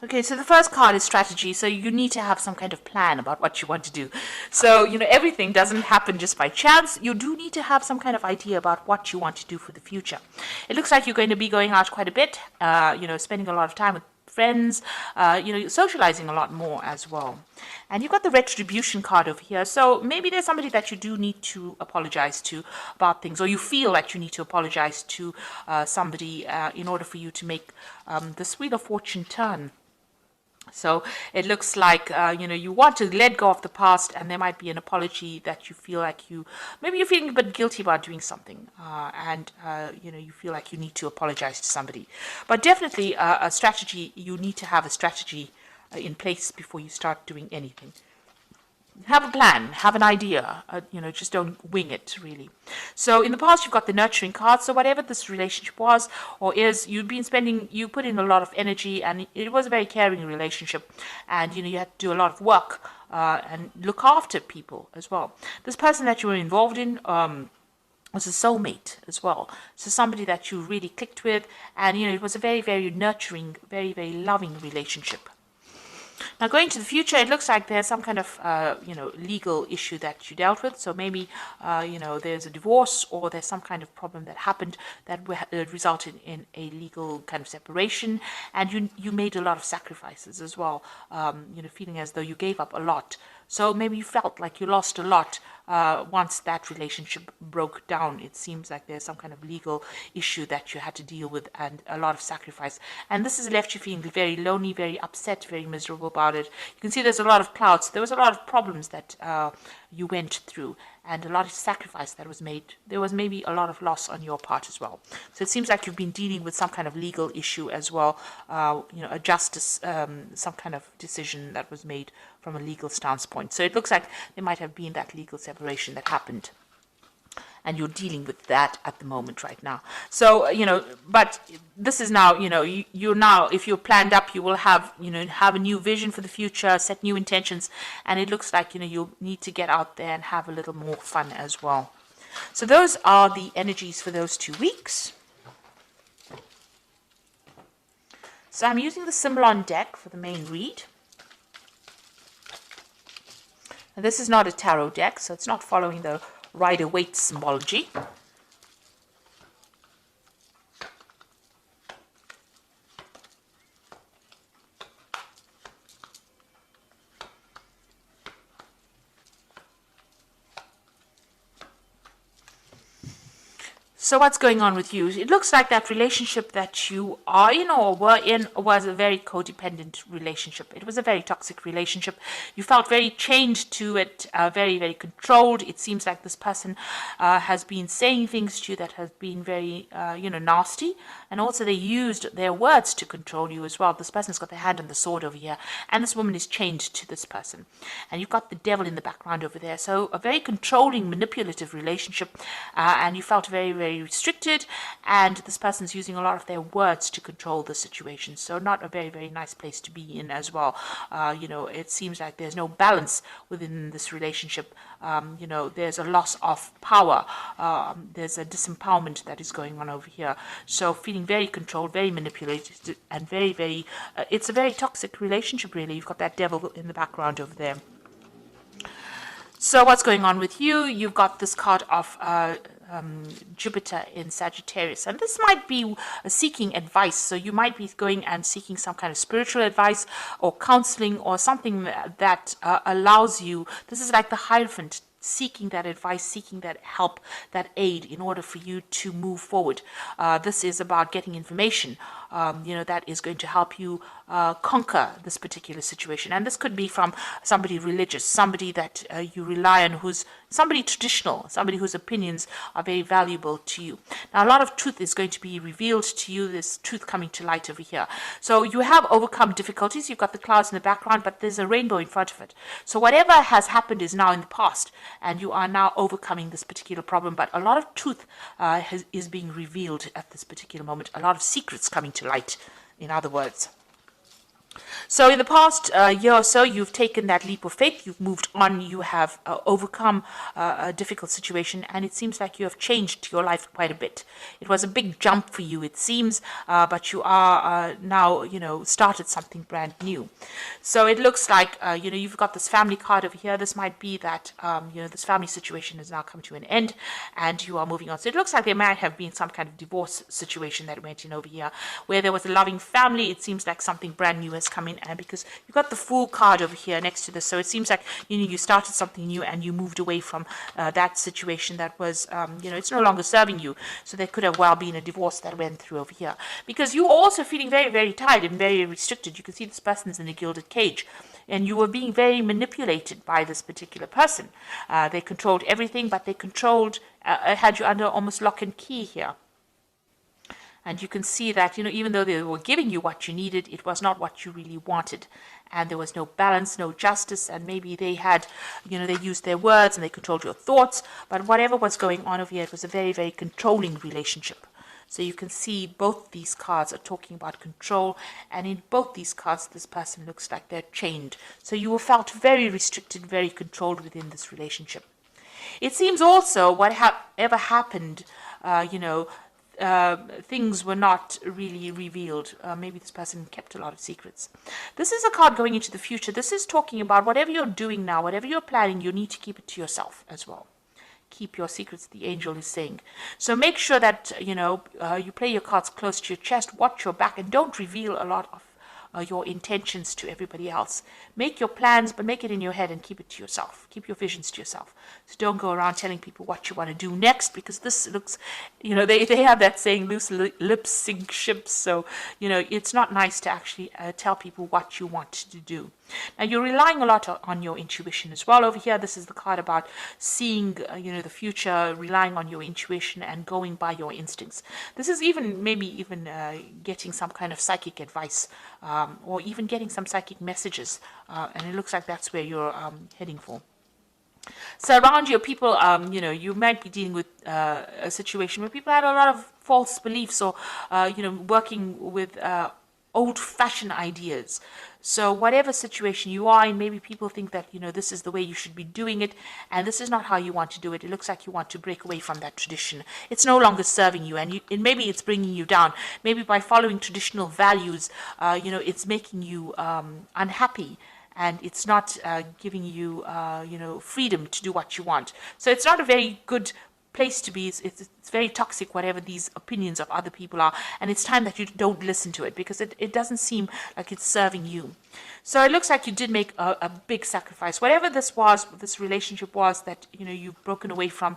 Okay, so the first card is strategy. So you need to have some kind of plan about what you want to do. So, everything doesn't happen just by chance. You do need to have some kind of idea about what you want to do for the future. It looks like you're going to be going out quite a bit, spending a lot of time with friends, socializing a lot more as well. And you've got the retribution card over here. So maybe there's somebody that you do need to apologize to about things, or you feel that you need to apologize to somebody in order for you to make this Wheel of Fortune turn. So it looks like, you want to let go of the past, and there might be an apology that you feel like maybe you're feeling a bit guilty about doing something, and you feel like you need to apologize to somebody. But definitely a strategy, you need to have a strategy in place before you start doing anything. Have a plan, have an idea, just don't wing it, really. So in the past, you've got the nurturing card. So whatever this relationship was or is, you put in a lot of energy, and it was a very caring relationship. And, you had to do a lot of work and look after people as well. This person that you were involved in was a soulmate as well. So somebody that you really clicked with. And, it was a very, very nurturing, very, very loving relationship. Now, going to the future, it looks like there's some kind of, legal issue that you dealt with. So maybe, there's a divorce, or there's some kind of problem that happened that resulted in a legal kind of separation. And you made a lot of sacrifices as well, feeling as though you gave up a lot. So maybe you felt like you lost a lot once that relationship broke down. It seems like there's some kind of legal issue that you had to deal with, and a lot of sacrifice. And this has left you feeling very lonely, very upset, very miserable about it. You can see there's a lot of clouds. There was a lot of problems that you went through, and a lot of sacrifice that was made. There was maybe a lot of loss on your part as well. So it seems like you've been dealing with some kind of legal issue as well, a justice, some kind of decision that was made from a legal standpoint. So it looks like there might have been that legal separation that happened, and you're dealing with that at the moment right now. So, but this is now, you're now, if you're planned up, you will have, have a new vision for the future, set new intentions, and it looks like, you'll need to get out there and have a little more fun as well. So those are the energies for those 2 weeks. So I'm using the Symbolon deck for the main read. Now, this is not a tarot deck, so it's not following the Rider-Waite symbology. So what's going on with you? It looks like that relationship that you are in or were in was a very codependent relationship. It was a very toxic relationship. You felt very chained to it, very, very controlled. It seems like this person has been saying things to you that have been very, nasty. And also they used their words to control you as well. This person's got their hand on the sword over here. And this woman is chained to this person. And you've got the devil in the background over there. So a very controlling, manipulative relationship. And you felt very, very restricted, and this person's using a lot of their words to control the situation. So not a very, very nice place to be in as well. It seems like there's no balance within this relationship. There's a loss of power. There's a disempowerment that is going on over here. So feeling very controlled, very manipulated, and very, very, it's a very toxic relationship, really. You've got that devil in the background over there. So what's going on with you? You've got this card of Jupiter in Sagittarius, and this might be seeking advice. So you might be going and seeking some kind of spiritual advice or counseling or something that allows you. This is like the Hierophant, seeking that advice, seeking that help, that aid in order for you to move forward. This is about getting information, that is going to help you conquer this particular situation. And this could be from somebody religious, somebody that you rely on, who's somebody traditional, somebody whose opinions are very valuable to you. Now, a lot of truth is going to be revealed to you, this truth coming to light over here. So you have overcome difficulties. You've got the clouds in the background, but there's a rainbow in front of it. So whatever has happened is now in the past, and you are now overcoming this particular problem. But a lot of truth is being revealed at this particular moment. A lot of secrets coming to light, in other words. So in the past year or so, you've taken that leap of faith, you've moved on, you have overcome a difficult situation, and it seems like you have changed your life quite a bit. It was a big jump for you, it seems, but you are now, started something brand new. So it looks like, you've got this family card over here. This might be that, this family situation has now come to an end and you are moving on. So it looks like there might have been some kind of divorce situation that went in over here where there was a loving family. It seems like something brand new has come in, and because you've got the Fool card over here next to this, so it seems like you started something new and you moved away from that situation that was it's no longer serving you. So there could have well been a divorce that went through over here, because you were also feeling very, very tired and very restricted. You can see this person's in a gilded cage, and you were being very manipulated by this particular person. They controlled everything, but they controlled had you under almost lock and key here. And you can see that, even though they were giving you what you needed, it was not what you really wanted. And there was no balance, no justice, and maybe they had, they used their words and they controlled your thoughts. But whatever was going on over here, it was a very, very controlling relationship. So you can see both these cards are talking about control, and in both these cards, this person looks like they're chained. So you felt very restricted, very controlled within this relationship. It seems also whatever happened, things were not really revealed. Maybe this person kept a lot of secrets. This is a card going into the future. This is talking about whatever you're doing now, whatever you're planning, you need to keep it to yourself as well. Keep your secrets, the angel is saying. So make sure that, you play your cards close to your chest, watch your back, and don't reveal a lot of your intentions to everybody else. Make your plans, but make it in your head and keep it to yourself. Keep your visions to yourself. So don't go around telling people what you want to do next, because this looks, they have that saying, loose lips sink ships. So, it's not nice to actually tell people what you want to do. Now, you're relying a lot on your intuition as well. Over here, this is the card about seeing, the future, relying on your intuition and going by your instincts. This is maybe even getting some kind of psychic advice, or even getting some psychic messages. And it looks like that's where you're heading for. So around you, people, you might be dealing with a situation where people had a lot of false beliefs, or, working with old-fashioned ideas. So whatever situation you are in, maybe people think that, this is the way you should be doing it, and this is not how you want to do it. It looks like you want to break away from that tradition. It's no longer serving you, and maybe it's bringing you down. Maybe by following traditional values, it's making you unhappy, and it's not giving you, freedom to do what you want. So it's not a very good place to be. It's very toxic, whatever these opinions of other people are, and it's time that you don't listen to it, because it doesn't seem like it's serving you. So it looks like you did make a big sacrifice. Whatever this relationship was that you've broken away from,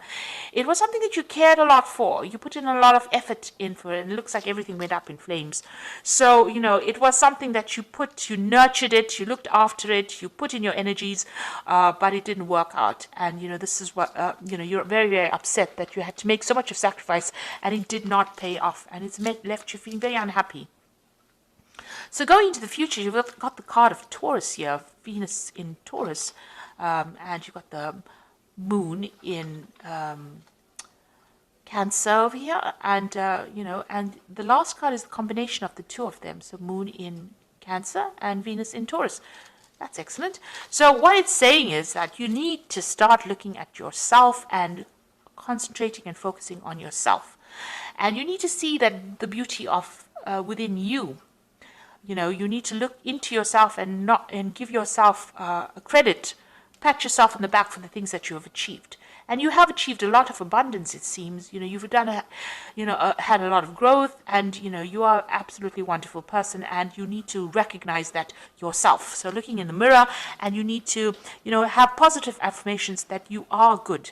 it was something that you cared a lot for. You put in a lot of effort in for it, and it looks like everything went up in flames. So it was something that you nurtured it, you looked after it, you put in your energies, but it didn't work out. And this is what you're very, very upset that you had to make so much of sacrifice and it did not pay off, and it's left you feeling very unhappy. So going into the future, you've got the card of Taurus here, Venus in Taurus, and you've got the moon in Cancer over here, and and the last card is the combination of the two of them, so moon in Cancer and Venus in Taurus. That's excellent. So what it's saying is that you need to start looking at yourself and concentrating and focusing on yourself, and you need to see that the beauty of within you. You need to look into yourself and give yourself credit, pat yourself on the back for the things that you have achieved. And you have achieved a lot of abundance, it seems. You've done had a lot of growth, and you are an absolutely wonderful person, and you need to recognize that yourself. So looking in the mirror, and you need to have positive affirmations that you are good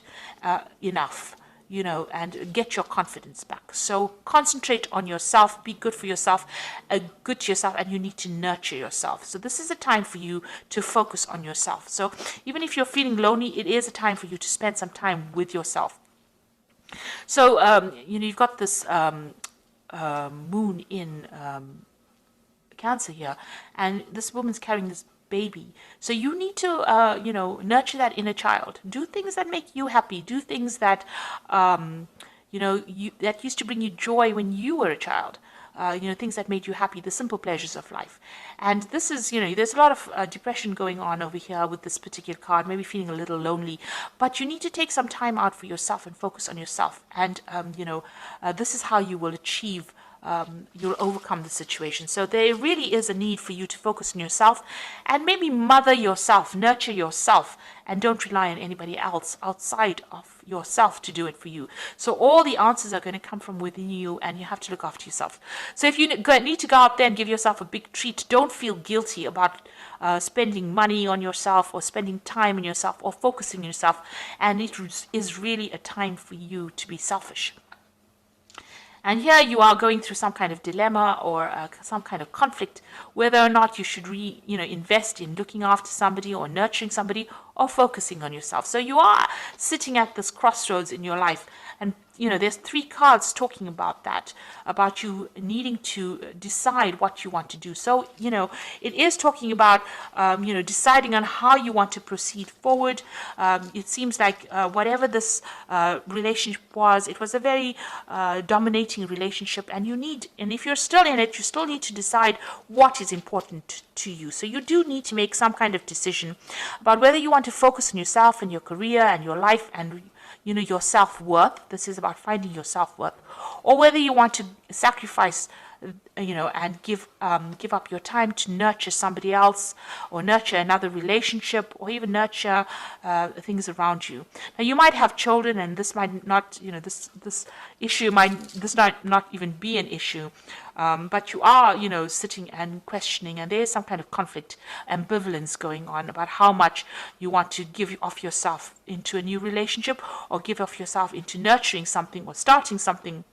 enough. And get your confidence back. So concentrate on yourself, be good for yourself, good to yourself, and you need to nurture yourself. So this is a time for you to focus on yourself. So even if you're feeling lonely, it is a time for you to spend some time with yourself. So, you've got this moon in Cancer here, and this woman's carrying this baby. So you need to, nurture that inner child. Do things that make you happy. Do things that, that used to bring you joy when you were a child. things that made you happy, the simple pleasures of life. And this is, there's a lot of depression going on over here with this particular card, maybe feeling a little lonely, but you need to take some time out for yourself and focus on yourself. And, this is how you will achieve you'll overcome the situation. So there really is a need for you to focus on yourself and maybe mother yourself, nurture yourself, and don't rely on anybody else outside of yourself to do it for you. So all the answers are going to come from within you, and you have to look after yourself. So if you need to go out there and give yourself a big treat, don't feel guilty about spending money on yourself or spending time on yourself or focusing on yourself. And it is really a time for you to be selfish. And here you are going through some kind of dilemma or some kind of conflict, whether or not you should invest in looking after somebody or nurturing somebody or focusing on yourself. So you are sitting at this crossroads in your life. And, there's 3 cards talking about that, about you needing to decide what you want to do. So, it is talking about, deciding on how you want to proceed forward. It seems like whatever this relationship was, it was a very dominating relationship. And if you're still in it, you still need to decide what is important to you. So you do need to make some kind of decision about whether you want to focus on yourself and your career and your life and your self-worth. This is about finding your self-worth, or whether you want to sacrifice, and give up your time to nurture somebody else, or nurture another relationship, or even nurture things around you. Now, you might have children, and this might not, this issue might not even be an issue, but you are, sitting and questioning, and there is some kind of conflict, ambivalence going on about how much you want to give of yourself into a new relationship, or give of yourself into nurturing something or starting something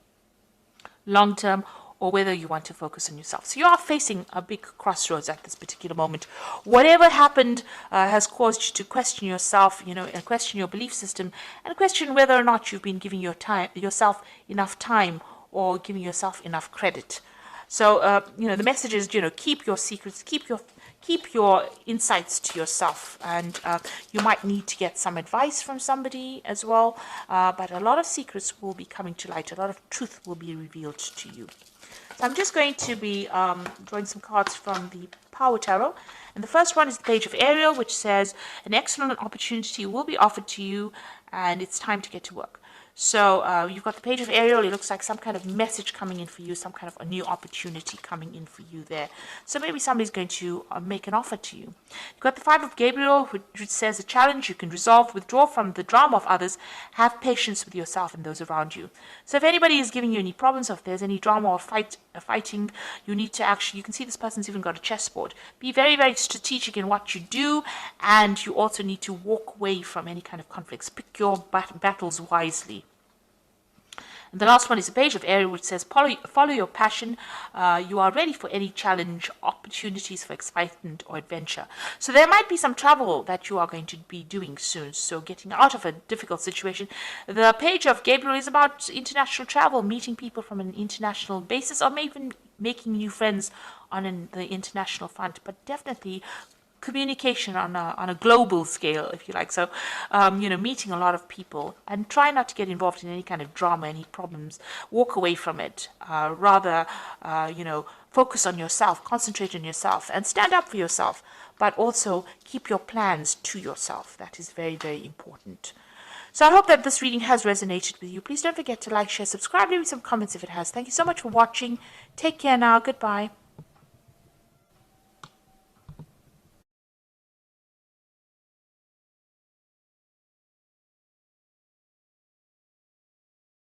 long term, or whether you want to focus on yourself. So you are facing a big crossroads at this particular moment. Whatever happened has caused you to question yourself, and question your belief system, and question whether or not you've been giving yourself enough time or giving yourself enough credit. So, the message is, keep your secrets, keep your insights to yourself, and you might need to get some advice from somebody as well, but a lot of secrets will be coming to light, a lot of truth will be revealed to you. So I'm just going to be drawing some cards from the Power Tarot, and the first one is the Page of Ariel, which says, an excellent opportunity will be offered to you, and it's time to get to work. So you've got the Page of Ariel. It looks like some kind of message coming in for you, some kind of a new opportunity coming in for you there. So maybe somebody's going to make an offer to you. You've got the Five of Gabriel, which says a challenge you can resolve, withdraw from the drama of others, have patience with yourself and those around you. So if anybody is giving you any problems, or if there's any drama or fighting, you need to you can see this person's even got a chessboard. Be very, very strategic in what you do, and you also need to walk away from any kind of conflicts. Pick your battles wisely. And the last one is the Page of Ariel, which says, follow your passion. You are ready for any challenge, opportunities for excitement or adventure. So there might be some travel that you are going to be doing soon. So getting out of a difficult situation. The Page of Gabriel is about international travel, meeting people from an international basis, or maybe making new friends on the international front. But definitely communication on a global scale, if you like. So, meeting a lot of people, and try not to get involved in any kind of drama, any problems. Walk away from it. Rather, focus on yourself, concentrate on yourself, and stand up for yourself. But also keep your plans to yourself. That is very, very important. So I hope that this reading has resonated with you. Please don't forget to like, share, subscribe, leave me some comments if it has. Thank you so much for watching. Take care now. Goodbye.